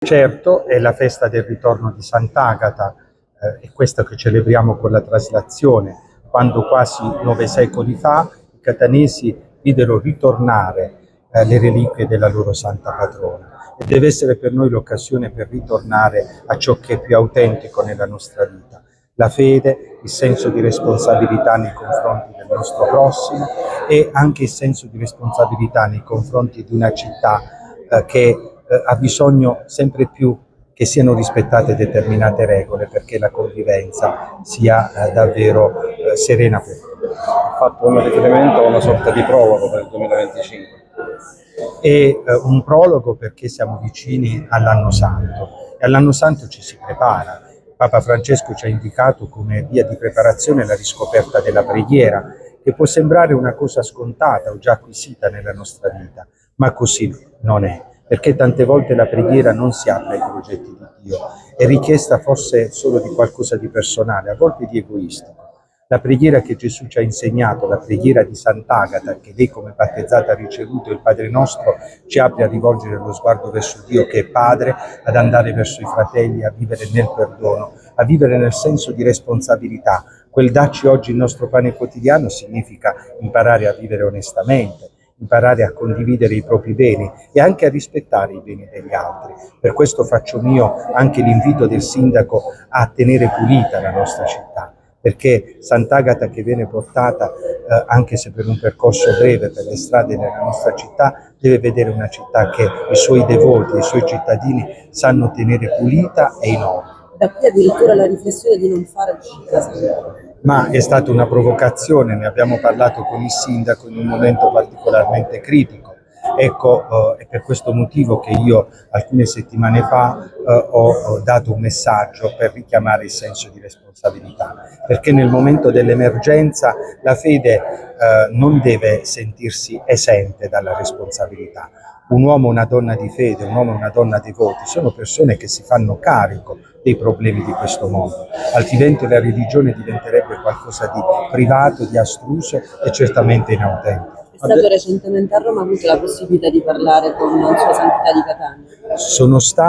Certo, è la festa del ritorno di Sant'Agata, è questo che celebriamo con la traslazione, quando quasi 9 secoli fa i catanesi videro ritornare le reliquie della loro santa patrona, e deve essere per noi l'occasione per ritornare a ciò che è più autentico nella nostra vita: la fede, il senso di responsabilità nei confronti del nostro prossimo e anche il senso di responsabilità nei confronti di una città che ha bisogno sempre più che siano rispettate determinate regole perché la convivenza sia davvero serena per tutti. Ha fatto un riferimento a una sorta di prologo per il 2025. È un prologo perché siamo vicini all'Anno Santo e all'Anno Santo ci si prepara. Papa Francesco ci ha indicato come via di preparazione la riscoperta della preghiera, che può sembrare una cosa scontata o già acquisita nella nostra vita, ma così non è, perché tante volte la preghiera non si apre ai progetti di Dio, è richiesta forse solo di qualcosa di personale, a volte di egoistico. La preghiera che Gesù ci ha insegnato, la preghiera di Sant'Agata, che lei come battezzata ha ricevuto, il Padre nostro, ci apre a rivolgere lo sguardo verso Dio che è Padre, ad andare verso i fratelli, a vivere nel perdono, a vivere nel senso di responsabilità. Quel darci oggi il nostro pane quotidiano significa imparare a vivere onestamente, imparare a condividere i propri beni e anche a rispettare i beni degli altri. Per questo faccio mio anche l'invito del sindaco a tenere pulita la nostra città, perché Sant'Agata che viene portata, anche se per un percorso breve, per le strade della nostra città, deve vedere una città che i suoi devoti, i suoi cittadini sanno tenere pulita e in ordine. Da qui addirittura la riflessione di non fare uscita. Ma è stata una provocazione, ne abbiamo parlato con il sindaco in un momento particolarmente critico. Ecco, è per questo motivo che io alcune settimane fa ho dato un messaggio per richiamare il senso di responsabilità, perché nel momento dell'emergenza la fede non deve sentirsi esente dalla responsabilità. Un uomo e una donna di fede, un uomo e una donna devoti sono persone che si fanno carico dei problemi di questo mondo, altrimenti la religione diventerebbe qualcosa di privato, di astruso e certamente inautentico. È stato recentemente a Roma, ha avuto la possibilità di parlare con Sua Santità di Catania. Sono stato